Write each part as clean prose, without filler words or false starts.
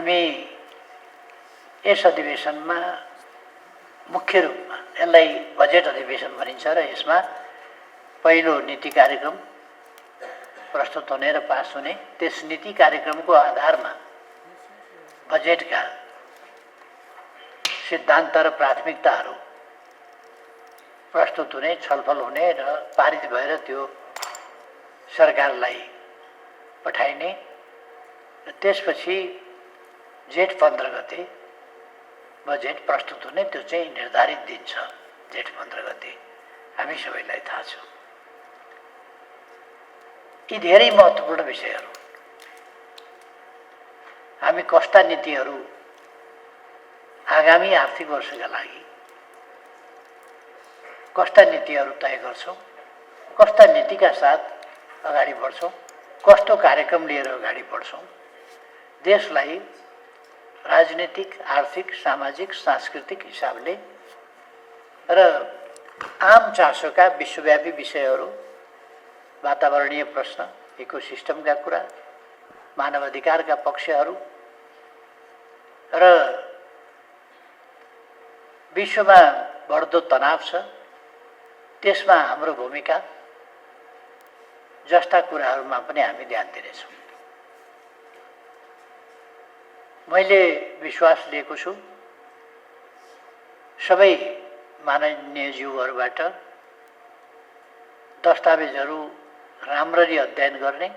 हामी यस अधिवेशनमा मुख्य रूपमा यसलाई बजेट अधिवेशन भनिन्छ र यसमा पहिलो नीति कार्यक्रम प्रस्तुत हुने र पास हुने, त्यस नीति कार्यक्रमको आधारमा बजेटका सिद्धान्त र प्राथमिकताहरू प्रस्तुत हुने, छलफल हुने र पारित भएर त्यो सरकारलाई पठाइने र त्यसपछि जेठ 15 गते बजेट प्रस्तुत हुने। त्यो चाहिँ निर्धारित दिन छ, जेठ 15 गते, हामी सबैलाई थाहा छ। यी धेरै महत्त्वपूर्ण विषयहरू, हामी कस्ता नीतिहरू आगामी आर्थिक वर्षका लागि कस्ता नीतिहरू तय गर्छौँ, कस्ता नीतिका साथ अगाडि बढ्छौँ, कस्तो कार्यक्रम लिएर अगाडि बढ्छौँ, देशलाई राजनीतिक, आर्थिक, सामाजिक, सांस्कृतिक हिसाबले र आम चासोका विश्वव्यापी विषयहरू, वातावरणीय प्रश्न, इकोसिस्टमका कुरा, मानवाधिकारका पक्षहरू र विश्वमा बढ्दो तनाव छ त्यसमा हाम्रो भूमिका जस्ता कुराहरूमा पनि हामी ध्यान दिनेछौँ। मैले विश्वास लिएको छु सबै माननीय ज्यूहरूबाट दस्तावेजहरू राम्ररी अध्ययन गर्ने,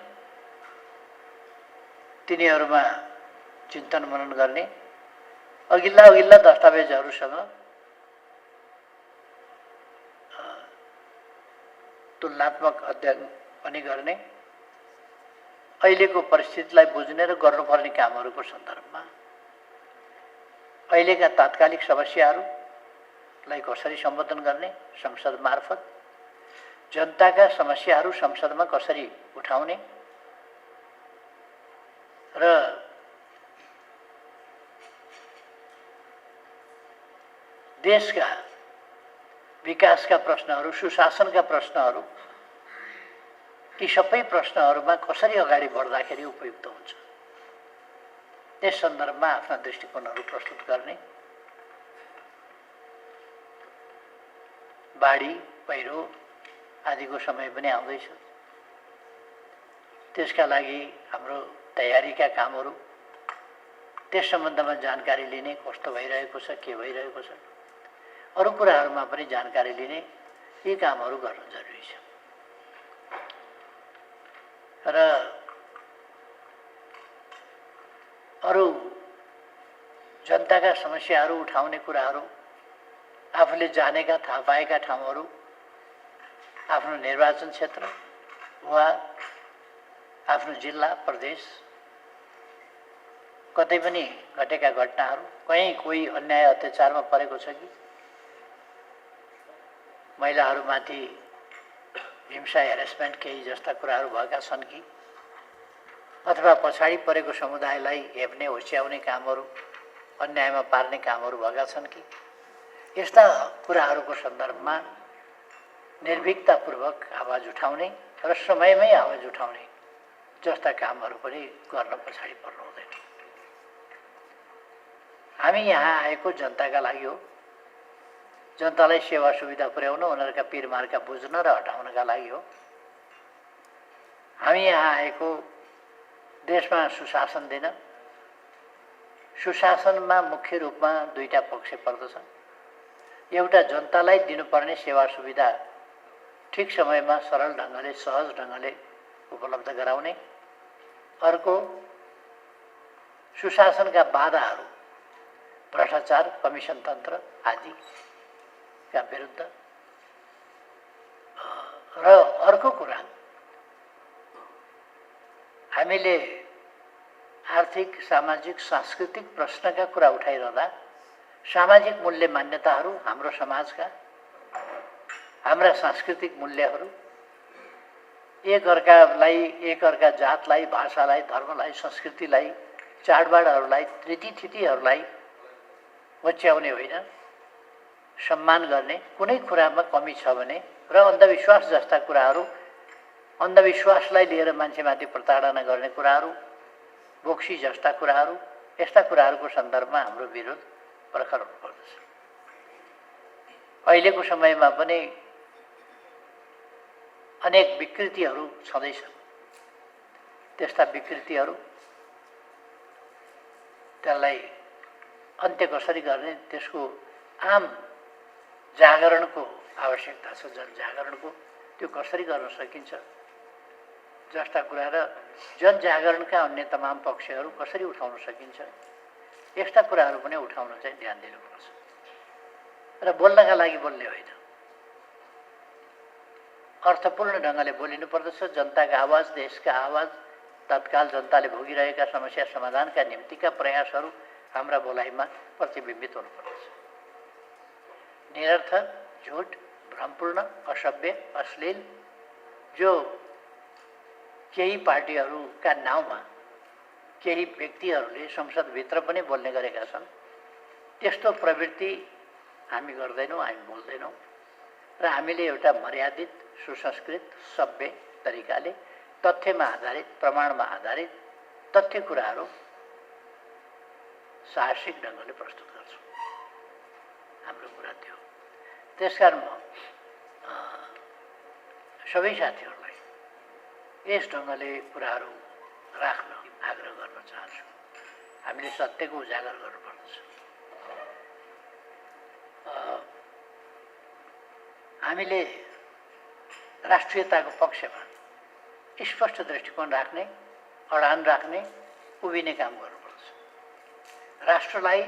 तिनीहरूमा चिन्तन मनन गर्ने, अघिल्ला दस्तावेजहरूसँग तुलनात्मक अध्ययन पनि गर्ने, अहिलेको परिस्थितिलाई बुझ्ने र गर्नुपर्ने कामहरूको सन्दर्भमा अहिलेका तात्कालिक समस्याहरूलाई कसरी सम्बोधन गर्ने, संसद मार्फत जनताका समस्याहरू संसदमा कसरी उठाउने र देशका विकासका प्रश्नहरू, सुशासनका प्रश्नहरू, ती सबै प्रश्नहरूमा कसरी अगाडि बढ्दाखेरि उपयुक्त हुन्छ, त्यस सन्दर्भमा आफ्ना दृष्टिकोणहरू प्रस्तुत गर्ने। बाढी, पहिरो आदिको समय पनि आउँदैछ, त्यसका लागि हाम्रो तयारीका कामहरू, त्यस सम्बन्धमा जानकारी लिने, कस्तो भइरहेको छ, के भइरहेको छ, अरू कुराहरूमा पनि जानकारी लिने, यी कामहरू गर्न जरुरी छ। र अरू जनताका समस्याहरू उठाउने कुराहरू, आफूले जानेका, थाहा पाएका ठाउँहरू, आफ्नो निर्वाचन क्षेत्र वा आफ्नो जिल्ला, प्रदेश, कतै पनि घटेका घटनाहरू, कहीँ कोही अन्याय अत्याचारमा परेको छ कि, महिलाहरूमाथि हिंसा, हेरेसमेन्ट केही जस्ता कुराहरू भएका छन् कि, अथवा पछाडि परेको समुदायलाई हेप्ने, होच्याउने कामहरू, अन्यायमा पार्ने कामहरू भएका छन् कि, यस्ता कुराहरूको सन्दर्भमा निर्भीकतापूर्वक आवाज उठाउने र समयमै आवाज उठाउने जस्ता कामहरू पनि गर्न पछाडि पर्नु हुँदैन। हामी यहाँ आएको जनताका लागि हो, जनतालाई सेवा सुविधा पुर्याउन, उनीहरूका पिरमार्का बुझ्न र हटाउनका लागि हो। हामी यहाँ आएको देशमा सुशासन दिन। सुशासनमा मुख्य रूपमा दुईटा पक्ष पर्दछन्। एउटा जनतालाई दिनुपर्ने सेवा सुविधा ठिक समयमा सरल ढङ्गले, सहज ढङ्गले उपलब्ध गराउने, अर्को सुशासनका बाधाहरू, भ्रष्टाचार, कमिसन तन्त्र आदिका विरुद्ध। र अर्को कुरा, हामीले आर्थिक, सामाजिक, सांस्कृतिक प्रश्नका कुरा उठाइरहँदा सामाजिक मूल्य मान्यताहरू, हाम्रो समाजका, हाम्रा सांस्कृतिक मूल्यहरू, एकअर्कालाई, एकअर्का जातलाई, भाषालाई, धर्मलाई, संस्कृतिलाई, चाडबाडहरूलाई, रीतिथितिहरूलाई होच्याउने होइन, सम्मान गर्ने। कुनै कुरामा कमी छ भने र अन्धविश्वास जस्ता कुराहरू, अन्धविश्वासलाई लिएर मान्छेमाथि प्रताडना गर्ने कुराहरू, बोक्सी जस्ता कुराहरू, यस्ता कुराहरूको सन्दर्भमा हाम्रो विरोध प्रखर हुनुपर्दछ। अहिलेको समयमा पनि अनेक विकृतिहरू छँदैछन्। त्यस्ता विकृतिहरू त्यसलाई अन्त्य कसरी गर्ने, त्यसको आम जागरणको आवश्यकता छ। जनजागरणको त्यो कसरी गर्न सकिन्छ जस्ता कुरा र जनजागरणका अन्य तमाम पक्षहरू कसरी उठाउन सकिन्छ, यस्ता कुराहरू पनि उठाउन चाहिँ ध्यान दिनुपर्छ। र बोल्नका लागि बोल्ने होइन, अर्थपूर्ण ढङ्गले बोलिनुपर्दछ। जनताका आवाज, देशका आवाज, तत्काल जनताले भोगिरहेका समस्या समाधानका निम्तिका प्रयासहरू हाम्रा बोलाइमा प्रतिबिम्बित हुनुपर्दछ। निरर्थक, झुट, भ्रमपूर्ण, असभ्य, अश्लील जो केही पार्टीहरूका नाउँमा केही व्यक्तिहरूले संसदभित्र पनि बोल्ने गरेका छन्, त्यस्तो प्रवृत्ति हामी गर्दैनौँ, हामी बोल्दैनौँ। र हामीले एउटा मर्यादित, सुसंस्कृत, सभ्य तरिकाले तथ्यमा आधारित, प्रमाणमा आधारित तथ्य कुराहरू साहसिक ढङ्गले प्रस्तुत गर्छौँ। हाम्रो कुरा त्यो। त्यसकारण म सबै साथीहरूलाई यस ढङ्गले कुराहरू राख्न आग्रह गर्न चाहन्छु। हामीले सत्यको उजागर गर्नुपर्दछ। हामीले राष्ट्रियताको पक्षमा स्पष्ट दृष्टिकोण राख्ने, अडान राख्ने, उभिने काम गर्नुपर्छ। राष्ट्रलाई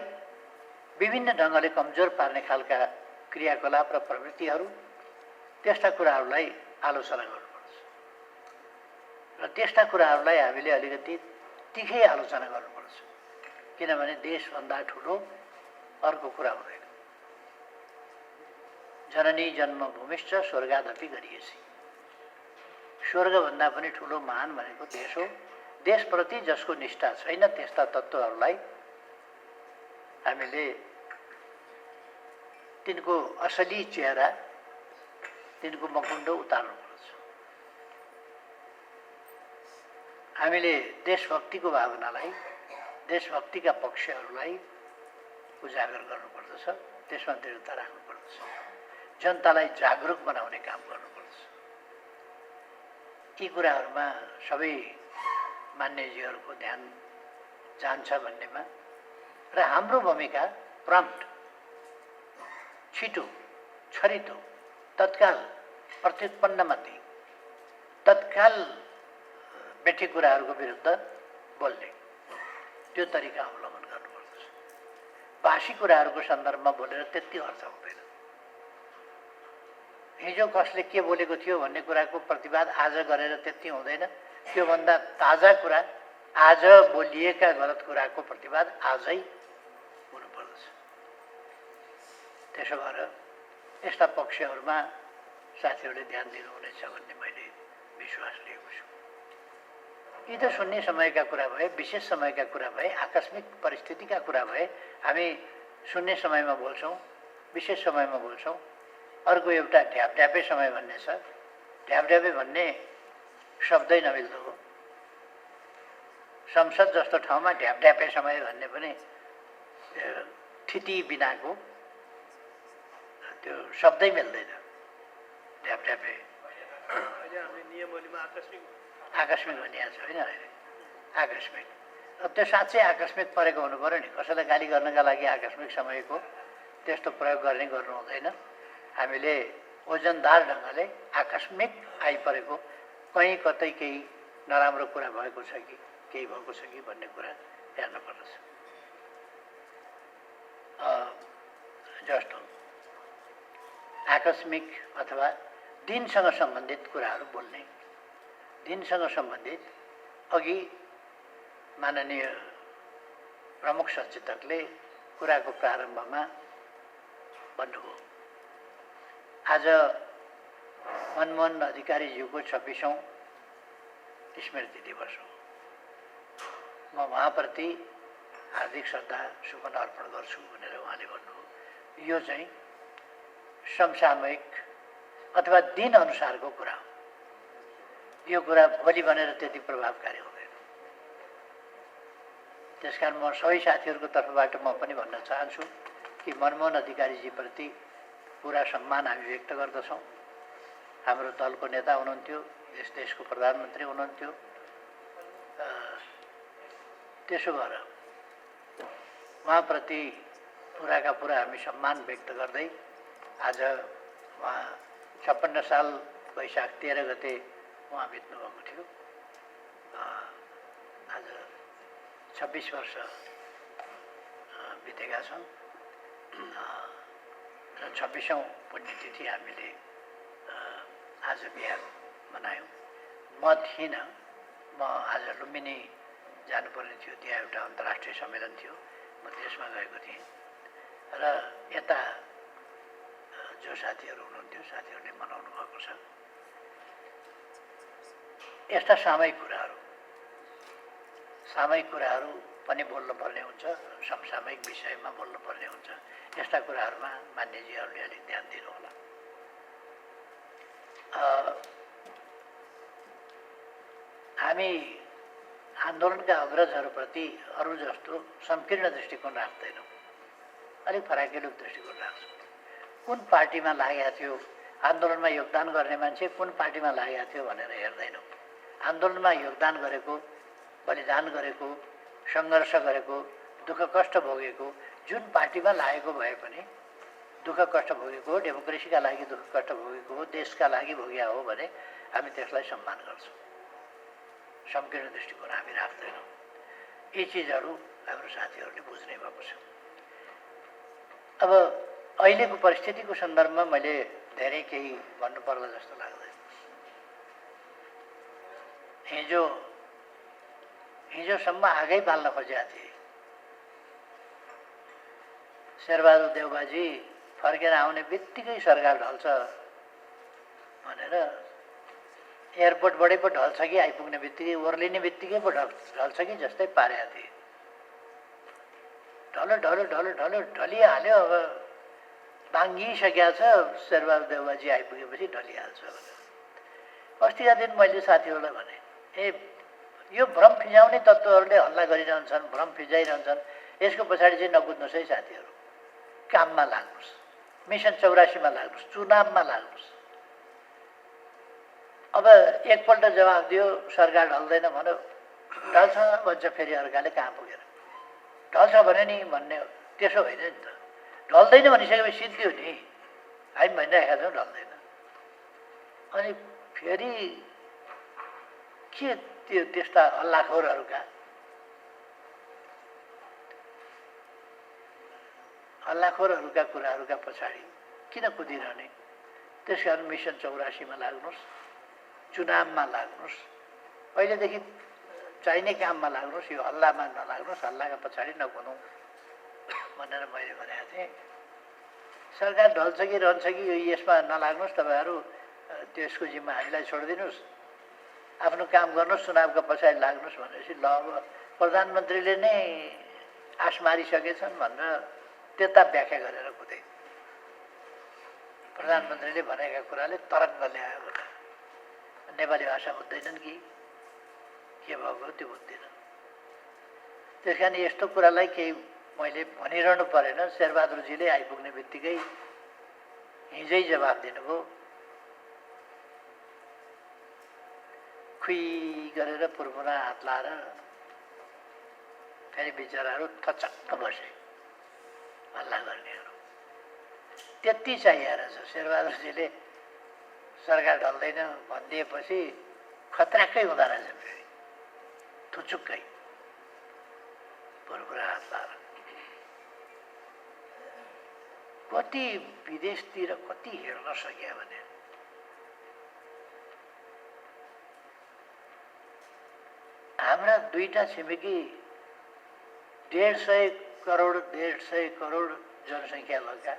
विभिन्न ढङ्गले कमजोर पार्ने खालका क्रियाकलाप र प्रवृत्तिहरू, त्यस्ता कुराहरूलाई आलोचना गर्नुपर्छ। र त्यस्ता कुराहरूलाई हामीले अलिकति तिखै आलोचना गर्नुपर्छ, किनभने देशभन्दा ठुलो अर्को कुरा हुँदैन। जननी जन्मभूमिश्च स्वर्गादपि गरिएछि। स्वर्गभन्दा पनि ठुलो महान भनेको देश हो। देशप्रति जसको निष्ठा छैन, त्यस्ता तत्त्वहरूलाई हामीले तिनको असली चेहरा, तिनको मकुण्डो उतार्नुपर्छ। हामीले देशभक्तिको भावनालाई, देशभक्तिका पक्षहरूलाई उजागर गर्नुपर्दछ, त्यसमा दृढता राख्नुपर्दछ। जनतालाई जागरुक बनाउने काम गर्नुपर्छ। यी कुराहरूमा सबै मान्यजीहरूको ध्यान जान्छ भन्नेमा र हाम्रो भूमिका प्रम्प्ट, छिटो, छरितो, तत्काल प्रत्युत्पन्नमती, तत्काल बेठी कुराहरूको विरुद्ध बोल्ने, त्यो तरिका अवलम्बन गर्नुपर्छ। बासी कुराहरूको सन्दर्भमा बोलेर त्यति अर्थ हुँदैन। हिजो कसले के बोलेको थियो भन्ने कुराको प्रतिवाद आज गरेर त्यति हुँदैन। त्योभन्दा ताजा कुरा, आज बोलिएका गलत कुराको प्रतिवाद आजै हुनुपर्दछ। त्यसो भएर यस्ता पक्षहरूमा साथीहरूले ध्यान दिनुहुनेछ भन्ने मैले विश्वास लिएको छु। यी त सुन्ने समयका कुरा भए, विशेष समयका कुरा भए, आकस्मिक परिस्थितिका कुरा भए। हामी सुन्ने समयमा बोल्छौँ, विशेष समयमा बोल्छौँ। अर्को एउटा ढ्यापढ्यापे समय भन्ने छ। ढ्यापढ्यापे भन्ने शब्दै नमिल्दो हो। संसद जस्तो ठाउँमा ढ्यापढ्यापे समय भन्ने पनि थिति बिनाको त्यो शब्दै मिल्दैन। ढ्यापढ्यापे आकस्मिक भनिएको छ होइन अहिले, आकस्मिक। अब त्यो साँच्चै आकस्मिक परेको हुनु पऱ्यो नि। कसैलाई गाली गर्नका लागि आकस्मिक समयको त्यस्तो प्रयोग गर्नु हुँदैन। हामीले ओजनदार ढङ्गले आकस्मिक आइपरेको, कहीँ कतै केही नराम्रो कुरा भएको छ कि केही भएको छ कि भन्ने कुरा हेर्नुपर्दछ। जस्तो आकस्मिक अथवा दिनसँग सम्बन्धित कुराहरू बोल्ने, दिनसँग सम्बन्धित अघि माननीय प्रमुख सचेतकले कुराको प्रारम्भमा भन्नुभयो। आज मनमोहन अधिकारीज्यूको 26औं स्मृति दिवस हो। म उहाँप्रति हार्दिक श्रद्धा सुमन अर्पण गर्छु भनेर उहाँले भन्नुभयो। यो चाहिँ समसामयिक अथवा दिन अनुसारको कुरा हो। यो कुरा भोलि भनेर त्यति प्रभावकारी हुँदैन। त्यसकारण म सबै साथीहरूको तर्फबाट म पनि भन्न चाहन्छु कि मनमोहन अधिकारीजीप्रति पुरा सम्मान हामी व्यक्त गर्दछौँ। हाम्रो दलको नेता हुनुहुन्थ्यो, यस देशको प्रधानमन्त्री हुनुहुन्थ्यो। त्यसो भएर उहाँप्रति पुराका पुरा हामी सम्मान व्यक्त गर्दै आज उहाँ 56 साल वैशाख 13 गते उहाँ बित्नुभएको थियो। आज 26 वर्ष बितेका छन् र 26औं पुण्यतिथि हामीले आज बिहान मनायौँ। म थिइनँ, म आज लुम्बिनी जानुपर्ने थियो, त्यहाँ एउटा अन्तर्राष्ट्रिय सम्मेलन थियो, म त्यसमा गएको थिएँ र यता जो साथीहरू हुनुहुन्थ्यो साथीहरूले मनाउनु भएको छ। यस्ता सामयिक कुराहरू पनि बोल्नुपर्ने हुन्छ, समसामयिक विषयमा बोल्नुपर्ने हुन्छ। यस्ता कुराहरूमा मान्यजीहरूले अलिक ध्यान दिनुहोला। हामी आन्दोलनका अग्रजहरूप्रति अरू जस्तो संकीर्ण दृष्टिकोण राख्दैनौँ, अलिक फराकिलो दृष्टिकोण राख्छौँ। कुन पार्टीमा लागेको थियो, आन्दोलनमा योगदान गर्ने मान्छे कुन पार्टीमा लागेको थियो भनेर हेर्दैनौँ। आन्दोलनमा योगदान गरेको, बलिदान गरेको, सङ्घर्ष गरेको, दुःख कष्ट भोगेको, जुन पार्टीमा लागेको भए पनि दुःख कष्ट भोगेको हो, डेमोक्रेसीका लागि दुःख कष्ट भोगेको हो, देशका लागि भोगेको हो भने हामी त्यसलाई सम्मान गर्छौँ। संकीर्ण दृष्टिकोण हामी राख्दैनौँ। यी चिजहरू हाम्रो साथीहरूले बुझ्ने भएको छ। अब अहिलेको परिस्थितिको सन्दर्भमा मैले धेरै केही भन्नुपर्ला जस्तो लाग्दैन। हिजोसम्म आगै बाल्न खोजेका थिए। शेरबहादुर देउबाजी फर्केर आउने बित्तिकै सरकार ढल्छ भनेर एयरपोर्टबाटै पो ढल्छ कि आइपुग्ने बित्तिकै, ओर्लिने बित्तिकै पो ढल्छ कि जस्तै पारेका थिए। ढलो ढलिहाल्यो। अब बाङ्गिसकेको छ, शेरबहादुर देउबाजी आइपुगेपछि ढलिहाल्छ भनेर। अस्तिका दिन मैले साथीहरूलाई भने, यो भ्रम फिजाउने तत्त्वहरूले हल्ला गरिरहन्छन्, भ्रम फिजाइरहन्छन्, यसको पछाडि चाहिँ नकुद्नुहोस् है साथीहरू। काममा लाग्नुहोस्, मिसन 84मा लाग्नुहोस्, चुनावमा लाग्नुहोस्। अब एकपल्ट जवाफ दियो सरकार ढल्दैन भन्यो, ढल्छ भन्छ फेरि अर्काले, कहाँ पुगेर ढल्छ भने नि भन्ने हो। त्यसो होइन नि त, ढल्दैन भनिसकेपछि सिद्धि हो नि। हामी भनिरहेका छौँ ढल्दैन, अनि फेरि के त्यो त्यस्ता हल्लाखोरहरूका कुराहरूका पछाडि किन कुदिरहने? त्यस कारण मिसन 84मा लाग्नुहोस्, चुनावमा लाग्नुहोस्, पहिलेदेखि चाहिने काममा लाग्नुहोस्, यो हल्लामा नलाग्नुहोस्, हल्लाका पछाडि नकुदौँ भनेर मैले भनेको थिएँ। सरकार ढल्छ कि रहन्छ कि यसमा नलाग्नुहोस्, तपाईँहरू त्यसको जिम्मा हामीलाई छोडिदिनुहोस्, आफ्नो काम गर्नुहोस्, चुनावका पछाडि लाग्नुहोस् भनेपछि ल अब प्रधानमन्त्रीले नै आश मारिसकेछन् भनेर त्यता व्याख्या गरेर कुदे। प्रधानमन्त्रीले भनेका कुराले तरङ्ग ल्यायो भने नेपाली भाषा बुझ्दैनन् कि के भएको त्यो बुझ्दैनन्। त्यस कारण यस्तो कुरालाई केही मैले भनिरहनु परेन। शेरबहादुरजीले आइपुग्ने बित्तिकै हिजै जवाफ दिनुभयो। खुइ गरेर पुरपुरा हात लाएर फेरि बिचराहरू थचक्क बसे, हल्ला गर्नेहरू। त्यति चाहिए रहेछ। शेरबहादुरजीले सरकार ढल्दैन भनिदिएपछि खतराकै हुँदो रहेछ, फेरि थुचुक्कै पुरपुरा हात लाएर। कति विदेशतिर कति हेर्न सक्यो भने हाम्रा दुईटा छिमेकी 150 करोड जनसङ्ख्या भएका,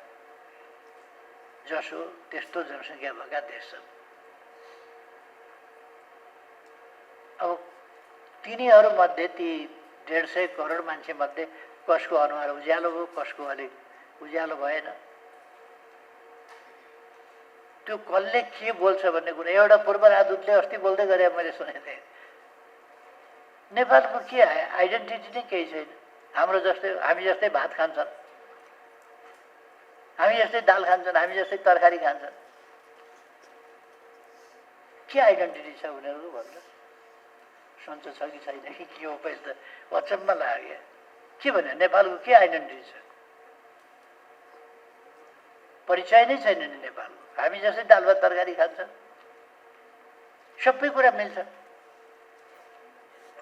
जसो त्यस्तो जनसङ्ख्या भएका देश छन्। अब तिनीहरूमध्ये ती 150 करोड मान्छे मध्ये कसको अनुहार उज्यालो भयो, कसको अलिक उज्यालो भएन, त्यो कसले के बोल्छ भन्ने कुरा एउटा पूर्व राजदूतले अस्ति बोल्दै गरे मैले सुनेको थिएँ। नेपालको के आइडेन्टिटी नै केही छैन। हाम्रो जस्तै हामी जस्तै भात खान्छन्, हामी जस्तै दाल खान्छन्, हामी जस्तै तरकारी खान्छन्। के आइडेन्टिटी छ उनीहरूको भन्नु? सोच छ कि छैन कि के हो? पहिले त अचम्म लाग्यो। के भन्यो नेपालको के आइडेन्टिटी छ? परिचय नै छैन नि नेपालको। हामी जस्तै दाल भात तरकारी खान्छन्, सबै कुरा मिल्छ।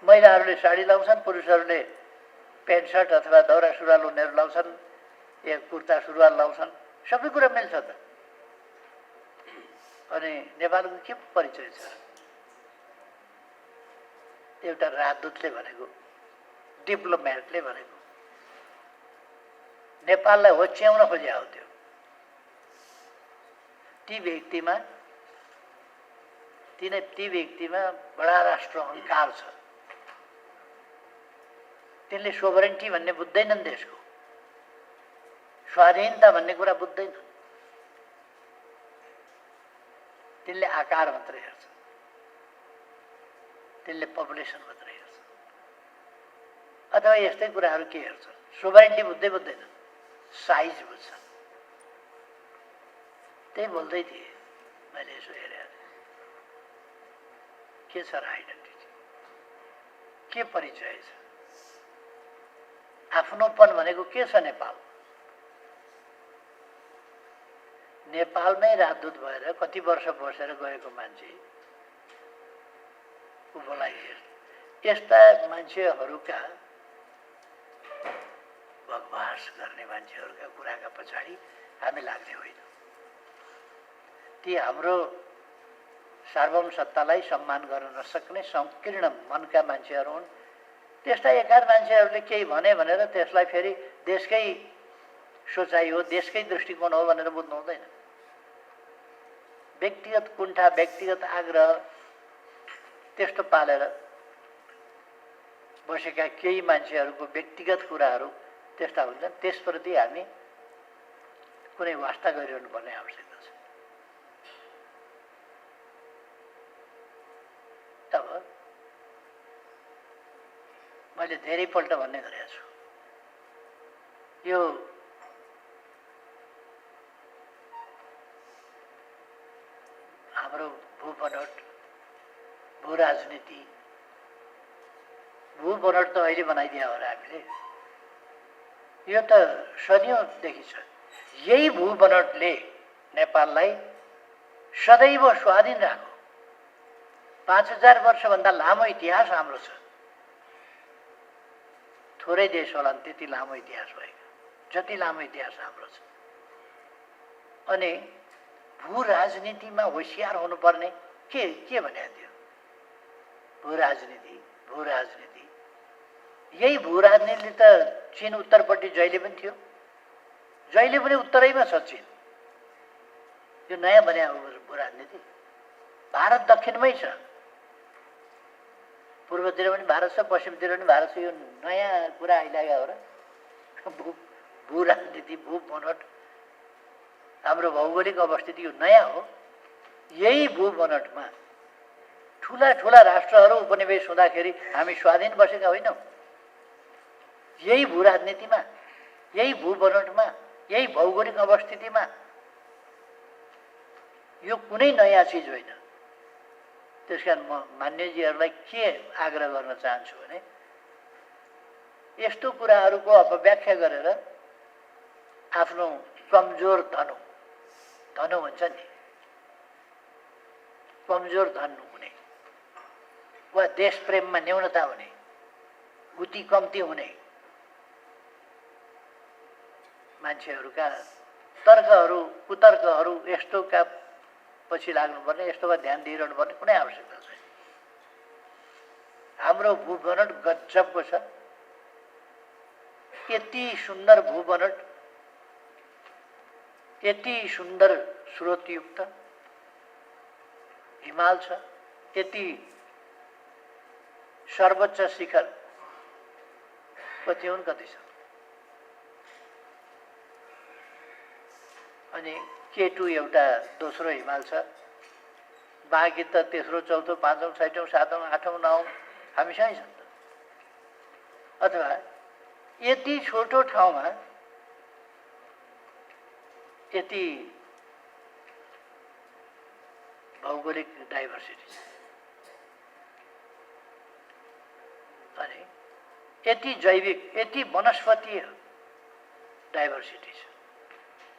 महिलाहरूले साडी लाउँछन्, पुरुषहरूले पेन्ट सर्ट अथवा दौरा सुरुवाल उनीहरू लाउँछन्, या कुर्ता सुरुवाल लाउँछन्, सबै कुरा मिल्छ त। अनि नेपालको के परिचय छ? एउटा राजदूतले भनेको, डिप्लोमेटले भनेको नेपाललाई होच्याउन खोजे हो। त्यो ती व्यक्तिमा बडा राष्ट्र अहङ्कार छ। तिनले सोभरेन्टी भन्ने बुझ्दैनन्, देशको स्वाधीनता भन्ने कुरा बुझ्दैनन्। तिनले आकार मात्रै हेर्छन्, तिनले पपुलेसन मात्रै हेर्छन्, अथवा यस्तै कुराहरू के हेर्छन्? सोभरेन्टी बुझ्दैनन्, साइज बुझ्छन्। त्यही बोल्दै थिएँ मैले, यसो हेरेँ के छ र आइडेन्टिटी, के परिचय छ? आफ्नोपन भनेको के छ नेपाल? नेपालमै राजदूत भएर कति वर्ष बसेर गएको मान्छे ऊलाई यस्ता मान्छेहरूका बकवास गर्ने मान्छेहरूका कुराका पछाडि हामी लाग्ने होइन। ती हाम्रो सार्वभौम सत्तालाई सम्मान गर्न नसक्ने संकीर्ण मनका मान्छेहरू हुन्। त्यस्ता एकार मान्छेहरूले केही भने भनेर त्यसलाई फेरि देशकै सोचाइ हो, देशकै दृष्टिकोण हो भनेर बुझ्नु हुँदैन। व्यक्तिगत कुण्ठा, व्यक्तिगत आग्रह त्यस्तो पालेर बसेका केही मान्छेहरूको व्यक्तिगत कुराहरू त्यस्ता हुन्छन्। त्यसप्रति हामी कुनै वास्ता गरिरहनु पर्ने आवश्यकता छ। तब मैले धेरैपल्ट भन्ने गरेको छु, यो हाम्रो भूबनोट, भू राजनीति, भूबनोट त अहिले बनाइदिया हो र हामीले, यो त सदियौँदेखि छ। यही भूबनोटले नेपाललाई सदैव स्वाधीन राख्यो। 5000 वर्षभन्दा लामो इतिहास हाम्रो छ। थोरै देश होला त्यति लामो इतिहास भएको, जति लामो इतिहास हाम्रो छ। अनि भू राजनीतिमा होसियार हुनुपर्ने के भने थियो? भू राजनीति यही भू राजनीतिले त चीन उत्तरपट्टि जहिले पनि थियो, जहिले पनि उत्तरैमा छ चीन। यो नयाँ बने भू राजनीति। भारत दक्षिणमै छ, पूर्वतिर पनि भारत छ, पश्चिमतिर पनि भारत छ। यो नयाँ कुरा आइलाग्यो हो र। भू राजनीति, भू बनोट, हाम्रो भौगोलिक अवस्थिति यो नयाँ हो। यही भू बनोटमा ठुला ठुला राष्ट्रहरू उपनिवेश हुँदाखेरि हामी स्वाधीन बसेका होइनौँ। यही भू राजनीतिमा, यही भू बनोटमा, यही भौगोलिक अवस्थितिमा। यो कुनै नयाँ चिज होइन। त्यसकारण म मान्यजीहरूलाई के आग्रह गर्न चाहन्छु भने, यस्तो कुराहरूको अपव्याख्या गरेर आफ्नो कमजोर धनु हुन्छ नि, कमजोर धनु हुने वा देश प्रेममा न्यूनता हुने, उति कम्ती हुने मान्छेहरूका तर्कहरू, कुतर्कहरू, यस्तोका पछि लाग्नुपर्ने, यस्तोमा ध्यान दिइरहनु पर्ने कुनै आवश्यकता छैन। हाम्रो भूबनोट गजबको छ। यति सुन्दर भूबनोट, यति सुन्दर स्रोतयुक्त हिमाल छ, यति सर्वोच्च शिखर कति हुन्, कति छ। अनि K2 एउटा दोस्रो हिमाल छ। बाँकी त तेस्रो, चौथो, पाँचौँ, छैटौँ, सातौँ, आठौँ, नवौँ हामीसँगै छन् त। अथवा यति छोटो ठाउँमा यति भौगोलिक डाइभर्सिटी छ अनि यति जैविक यति वनस्पतीय डाइभर्सिटी छ।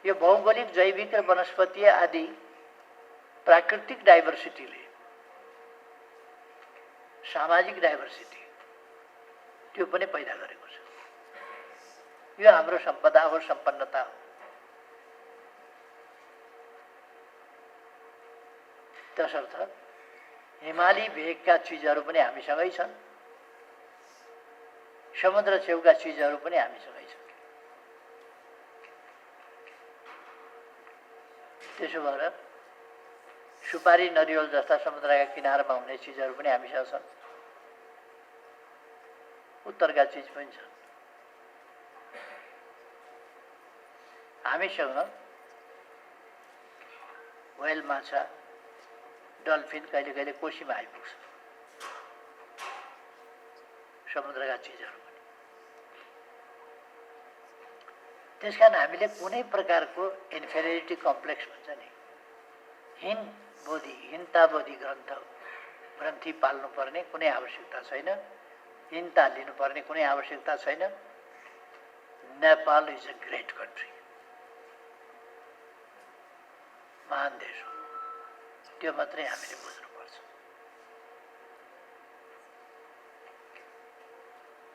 यो भौगोलिक जैविक र वनस्पतीय आदि प्राकृतिक डाइभर्सिटीले सामाजिक डाइभर्सिटी त्यो पनि पैदा गरेको छ। यो हाम्रो सम्पदा हो, सम्पन्नता हो। तसर्थ हिमाली भेगका चिजहरू पनि हामीसँगै छन्, समुद्र छेउका चिजहरू पनि हामीसँगै छन्। त्यसो भएर सुपारी नरिवल जस्ता समुद्रका किनारमा हुने चिजहरू पनि हामीसँग छन्, उत्तरका चिज पनि छन्। हामीसँग व्हेल माछा, डल्फिन, कहिले कहिले कोसीमा आइपुग्छ, समुद्रका चिजहरू पनि। त्यसकारण हामीले कुनै प्रकारको इन्फेरियोरिटी कम्प्लेक्स भन्छ नि, हीनताबोधी ग्रन्थि पाल्नुपर्ने कुनै आवश्यकता छैन, हीनता लिनुपर्ने कुनै आवश्यकता छैन। Nepal is a great country, महान देश हो, त्यो मात्रै हामीले बुझ्नुपर्छ।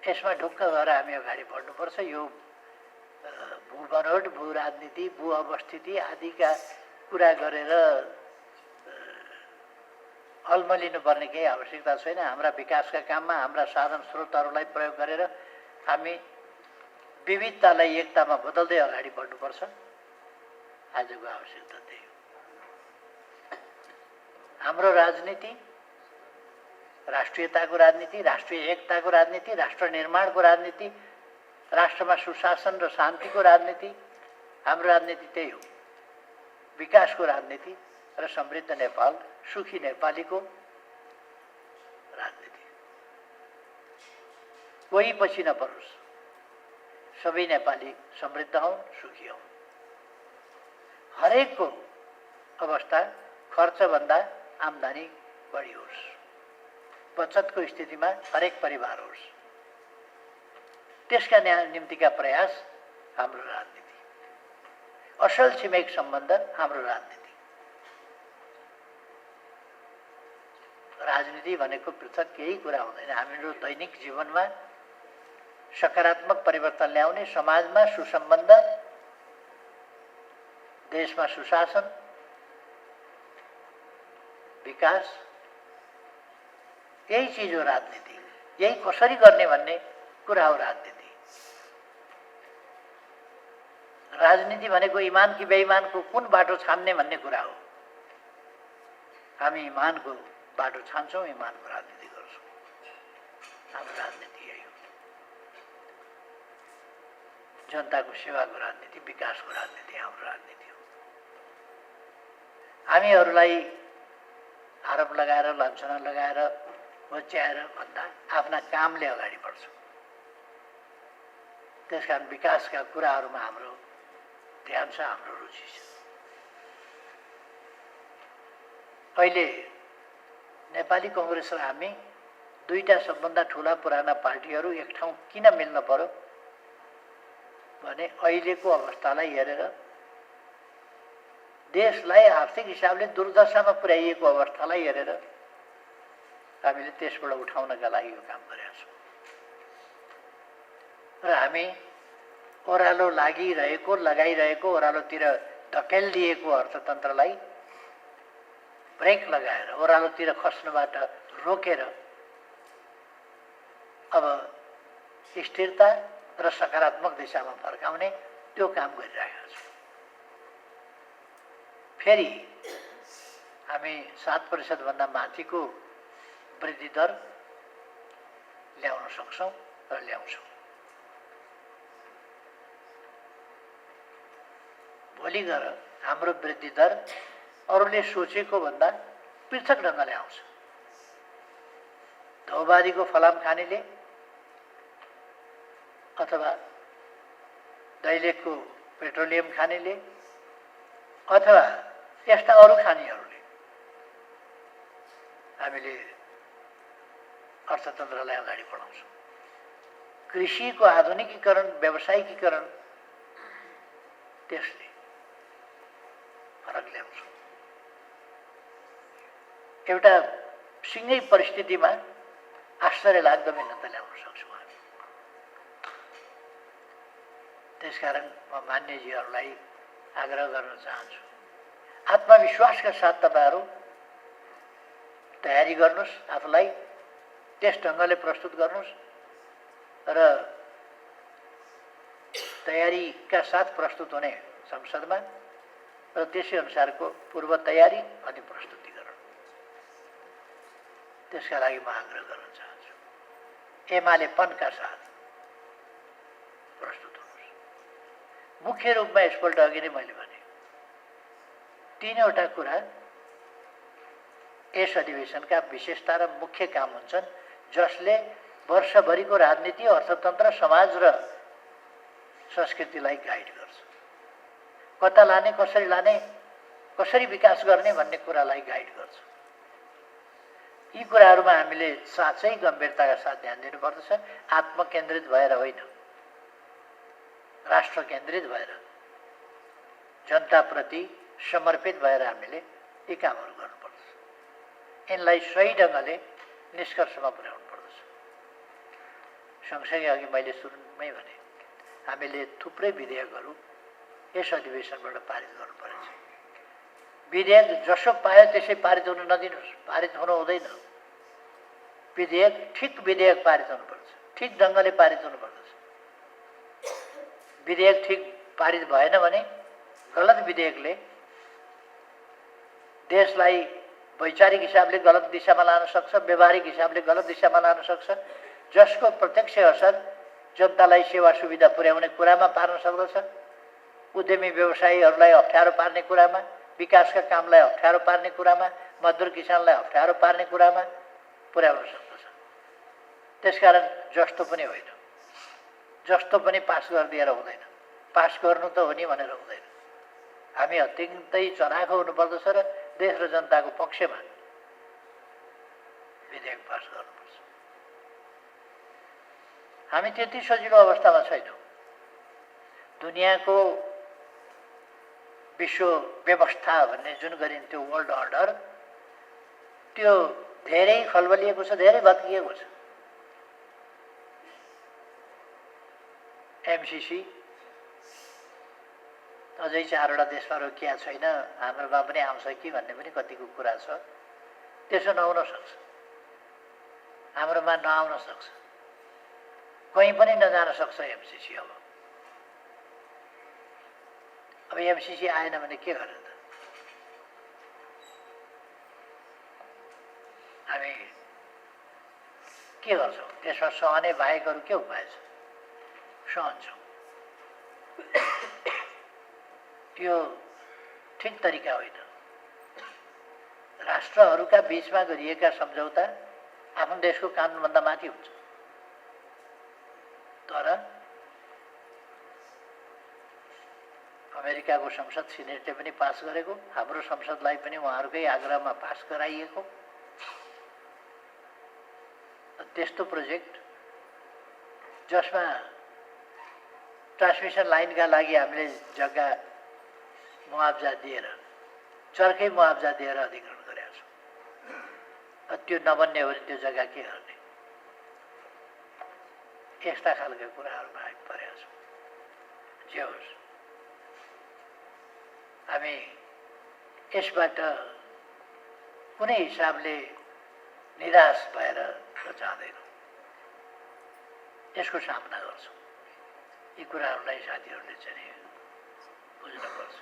यसमा ढुक्क भएर हामी अगाडि बढ्नुपर्छ। यो भू बनोट, भू राजनीति, भू अवस्थिति आदिका कुरा गरेर अल्मलिनुपर्ने केही आवश्यकता छैन। हाम्रा विकासका काममा हाम्रा साधन स्रोतहरूलाई प्रयोग गरेर हामी विविधतालाई एकतामा बदल्दै अगाडि बढ्नुपर्छ। आजको आवश्यकता त्यही हो। हाम्रो राजनीति राष्ट्रियताको राजनीति, राष्ट्रिय एकताको राजनीति, राष्ट्र निर्माणको राजनीति, राष्ट्रमा सुशासन र शान्तिको राजनीति। हाम्रो राजनीति त्यही हो, विकासको राजनीति र समृद्ध नेपाल, सुखी नेपालीको राजनीति। कोही पछि नपरोस्, सबै नेपाली समृद्ध हौं, सुखी हौं। हरेकको अवस्था खर्चभन्दा आम्दानी बढी होस्, बचतको स्थितिमा हरेक परिवार होस्, त्यसका निम्तिका प्रयास हाम्रो राजनीति। असल छिमेक सम्बन्ध हाम्रो राजनीति। राजनीति भनेको पृथक केही कुरा हुँदैन। हाम्रो दैनिक जीवनमा सकारात्मक परिवर्तन ल्याउने, समाजमा सुसम्बन्ध, देशमा सुशासन, विकास, यही चीज हो राजनीति। यही कसरी गर्ने भन्ने कुरा हो राजनीति। राजनीति भनेको इमान कि बेइमानको कुन बाटो छान्ने भन्ने कुरा हो। हामी इमानको बाटो छान्छौँ, इमानको राजनीति गर्छौँ। हाम्रो राजनीति यही हो। जनताको सेवाको राजनीति, विकासको राजनीति हाम्रो राजनीति हो। हामीहरूलाई आरोप लगाएर, लान्छना लगाएर, होच्याएर भन्दा आफ्ना कामले अगाडि बढ्छौँ। त्यसकारण विकासका कुराहरूमा हाम्रो ध्यान छ, हाम्रो रुचि छ। अहिले नेपाली कांग्रेस र हामी दुईटा सबभन्दा ठूला पुराना पार्टीहरू एक ठाउँ किन मिल्न पर्यो भने अहिलेको अवस्थालाई हेरेर, देशलाई आर्थिक हिसाबले दुर्दशामा पुर्याइएको अवस्थालाई हेरेर हामीले त्यसबाट उठाउनका लागि यो काम गरेका छौँ। र हामी ओह्रालो लागिरहेको, लगाइरहेको, ओह्रालोतिर धकेलिदिएको अर्थतन्त्रलाई ब्रेक लगाएर, ओह्रालोतिर खस्नबाट रोकेर अब स्थिरता र सकारात्मक दिशामा फर्काउने त्यो काम गरिरहेका छौँ। फेरि हामी 7% भन्दा माथिको वृद्धि दर ल्याउन सक्छौँ र ल्याउँछौँ। भोलि गएर हाम्रो वृद्धि दर अरूले सोचेको भन्दा पृथक ढङ्गले आउँछ। धौबारीको फलाम खानेले अथवा दैलेखको पेट्रोलियम खानेले अथवा यस्ता अरू खानीहरूले हामीले अर्थतन्त्रलाई अगाडि बढाउँछौँ। कृषिको आधुनिकीकरण, व्यावसायिकीकरण त्यसले फरक ल्याउँछ। एउटा सिँगै परिस्थितिमा आश्चर्यलाग्दो भिन्नता ल्याउन सक्छौँ हामी। त्यसकारण म मान्यजीहरूलाई आग्रह गर्न चाहन्छु, आत्मविश्वासका साथ तपाईहरू तयारी गर्नुहोस्, आफूलाई त्यस ढङ्गले प्रस्तुत गर्नुहोस् र तयारीका साथ प्रस्तुत हुने संसदमा र त्यसै अनुसारको पूर्व तयारी अनि प्रस्तुतिकरण, त्यसका लागि म आग्रह गर्न चाहन्छु। एमालेपनका साथ प्रस्तुत हुनुहोस्। मुख्य रूपमा यसपल्ट अघि नै मैले भने 3वटा कुरा यस अधिवेशनका विशेषता र मुख्य काम हुन्छन्, जसले वर्षभरिको राजनीति, अर्थतन्त्र, समाज र संस्कृतिलाई गाइड गर्छ। कता लाने, कसरी लाने, कसरी विकास गर्ने भन्ने कुरालाई गाइड गर्छ। यी कुराहरूमा हामीले साँच्चै गम्भीरताका साथ ध्यान दिनुपर्दछ। आत्मकेन्द्रित भएर होइन, राष्ट्र केन्द्रित भएर, जनताप्रति समर्पित भएर हामीले यी कामहरू गर्नुपर्दछ। यिनलाई सही ढङ्गले निष्कर्षमा पुर्याउनु पर्दछ। सँगसँगै अघि मैले सुरुमै भने हामीले थुप्रै विधेयकहरू यस अधिवेशनबाट पारित गर्नुपर्छ। विधेयक जसो पायो त्यसै पारित हुन नदिनुहोस्, पारित हुनु हुँदैन। विधेयक ठिक विधेयक पारित हुनुपर्छ, ठिक ढङ्गले पारित हुनुपर्दछ। विधेयक ठिक पारित भएन भने गलत विधेयकले देशलाई वैचारिक हिसाबले गलत दिशामा लान सक्छ, व्यवहारिक हिसाबले गलत दिशामा लान सक्छ, जसको प्रत्यक्ष असर जनतालाई सेवा सुविधा पुर्याउने कुरामा पार्न सक्दछ, उद्यमी व्यवसायीहरूलाई अप्ठ्यारो पार्ने कुरामा, विकासका कामलाई अप्ठ्यारो पार्ने कुरामा, मजदुर किसानलाई अप्ठ्यारो पार्ने कुरामा पुर्याउन सक्दछ। त्यसकारण जस्तो पनि होइन, जस्तो पनि पास गरिदिएर हुँदैन। पास गर्नु त हो नि भनेर हुँदैन। हामी अत्यन्तै चनाखो हुनुपर्दछ र देश र जनताको पक्षमा विधेयक पास गर्नुपर्छ। हामी त्यति सजिलो अवस्थामा छैनौँ। दुनियाँको विश्व व्यवस्था भन्ने जुन गरिन्थ्यो वर्ल्ड अर्डर, त्यो धेरै खलबलिएको छ, धेरै भत्किएको छ। एमसीसी अझै 4वटा देशमा रोकिया छैन, हाम्रोमा पनि आउँछ कि भन्ने पनि कतिको कुरा छ। त्यसो नहुन सक्छ, हाम्रोमा नआउन सक्छ, कहीँ पनि नजान सक्छ एमसीसी। अब एमसीसी आएन भने के गर्ने त? हामी के गर्छौँ? त्यसमा सहने बाहेकहरू के उपाय छ? सहन्छौँ। त्यो ठिक तरिका होइन। राष्ट्रहरूका बीचमा गरिएका सम्झौता आफ्नो देशको कानुनभन्दा माथि हुन्छ। तर अमेरिकाको संसद सिनेटले पनि पास गरेको, हाम्रो संसदलाई पनि उहाँहरूकै आग्रहमा पास गराइएको त्यस्तो प्रोजेक्ट जसमा ट्रान्समिसन लाइनका लागि हामीले जग्गा मुआवजा दिएर, चर्कै मुआवजा दिएर अधिग्रहण गरेका छौँ। त्यो नबन्ने हो भने त्यो जग्गा के गर्ने? यस्ता खालका कुराहरूमा हामी परेका छौँ। जे होस्, हामी यसबाट कुनै हिसाबले निराश भएर जाँदैनौँ, यसको सामना गर्छौँ। यी कुराहरूलाई साथीहरूले चाहिँ बुझ्नुपर्छ।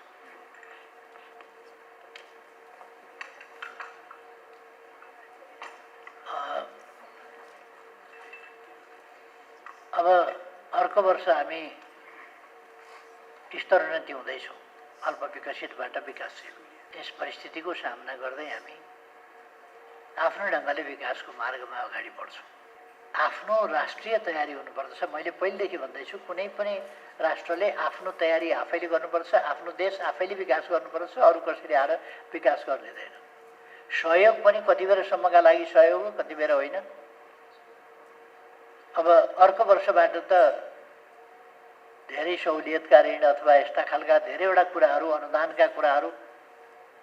अब अर्को वर्ष हामी स्तरोन्नति हुँदैछौँ, अल्प विकसितबाट विकासशील। यस परिस्थितिको सामना गर्दै हामी आफ्नो ढङ्गले विकासको मार्गमा अगाडि बढ्छौँ। आफ्नो राष्ट्रिय तयारी हुनुपर्दछ। मैले पहिलेदेखि भन्दैछु, कुनै पनि राष्ट्रले आफ्नो तयारी आफैले गर्नुपर्छ, आफ्नो देश आफैले विकास गर्नुपर्छ, अरू कसैले आएर विकास गर्न दिँदैन। सहयोग पनि कति बेरसम्मका लागि सहयोग हो, कति बेर होइन। अब अर्को वर्षबाट त धेरै सहुलियतका ऋण अथवा यस्ता खालका धेरैवटा कुराहरू, अनुदानका कुराहरू,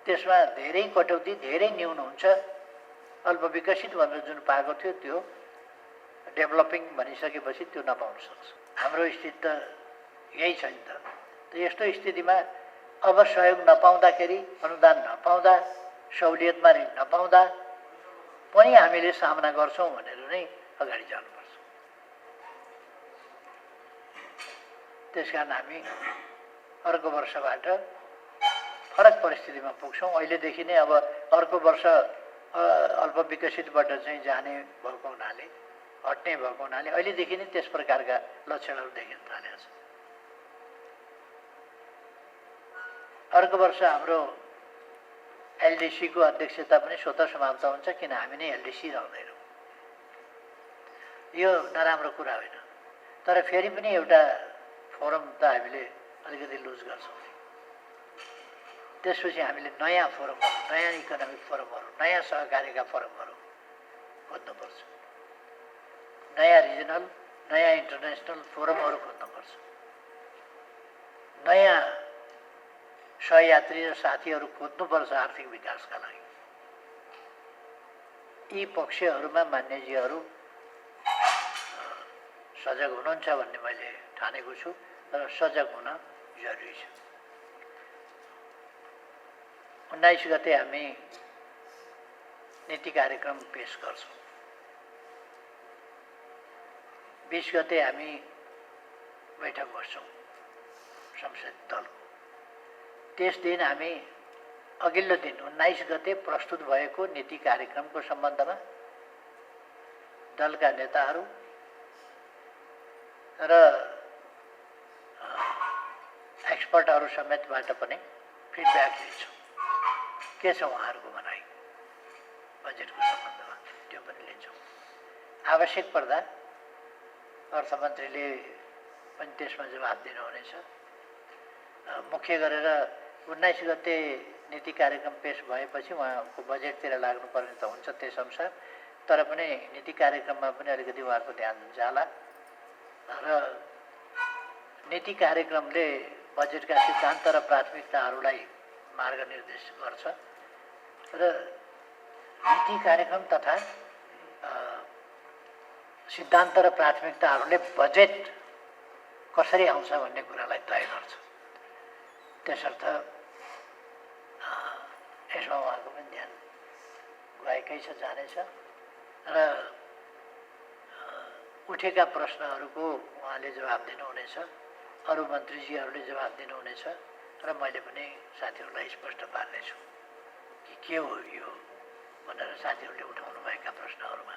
त्यसमा धेरै कटौती, धेरै न्यून हुन्छ। अल्पविकसित भनेर जुन पाएको थियो त्यो डेभलपिङ भनिसकेपछि त्यो नपाउन सक्छ। हाम्रो स्थिति त यही छ नि त। यस्तो स्थितिमा अब सहयोग नपाउँदाखेरि, अनुदान नपाउँदा, सहुलियतमा ऋण नपाउँदा पनि हामीले सामना गर्छौँ भनेर नै अगाडि जानुपर्छ। त्यसकारण हामी अर्को वर्षबाट फरक परिस्थितिमा पुग्छौँ। अहिलेदेखि नै अब अर्को वर्ष अल्पविकसितबाट चाहिँ जाने भएको हुनाले, हट्ने भएको हुनाले अहिलेदेखि नै त्यस प्रकारका लक्षणहरू देखिन थालेका छन्। अर्को वर्ष हाम्रो एलडिसीको अध्यक्षता पनि स्वतः समाप्त हुन्छ, किन हामी नै एलडिसी रहँदैनौँ। यो नराम्रो कुरा होइन, तर फेरि पनि एउटा फोरम त हामीले अलिकति लुज गर्छौँ। त्यसपछि हामीले नयाँ फोरमहरू, नयाँ इकोनोमिक फोरमहरू, नयाँ सहकारीका फोरमहरू खोज्नुपर्छ। नयाँ रिजनल, नयाँ इन्टरनेसनल फोरमहरू खोज्नुपर्छ। नयाँ सहयात्री र साथीहरू खोज्नुपर्छ आर्थिक विकासका लागि। यी पक्षहरूमा मान्यजीहरू सजग हुनुहुन्छ भन्ने मैले ठानेको छु, र सजग हुन जरुरी छ। 19 गते हामी नीति कार्यक्रम पेश गर्छौँ। 20 गते हामी बैठक बस्छौँ संसदीय दलको। त्यस दिन हामी अघिल्लो दिन 19 गते प्रस्तुत भएको नीति कार्यक्रमको सम्बन्धमा दलका नेताहरू र एक्सपर्टहरू समेतबाट पनि फिडब्याक लिन्छौँ। के छ उहाँहरूको भनाइ बजेटको सम्बन्धमा, त्यो पनि लिन्छौँ। आवश्यक पर्दा अर्थमन्त्रीले पनि त्यसमा जवाब दिनुहुनेछ। मुख्य गरेर 19 गते नीति कार्यक्रम पेश भएपछि उहाँको बजेटतिर लाग्नुपर्ने त हुन्छ त्यसअनुसार, तर पनि नीति कार्यक्रममा पनि अलिकति उहाँको ध्यान जाला र नीति कार्यक्रमले बजेटका सिद्धान्त र प्राथमिकताहरूलाई मार्गनिर्देश गर्छ र नीति कार्यक्रम तथा सिद्धान्त र प्राथमिकताहरूले बजेट कसरी आउँछ भन्ने कुरालाई तय गर्छ। त्यसर्थ यसमा उहाँको पनि ध्यान गएकै छ, जानेछ र उठेका प्रश्नहरूको उहाँले जवाब दिनुहुनेछ, अरू मन्त्रीजीहरूले जवाब दिनुहुनेछ र मैले पनि साथीहरूलाई स्पष्ट पार्नेछु कि के हो यो भनेर साथीहरूले उठाउनु भएका प्रश्नहरूमा।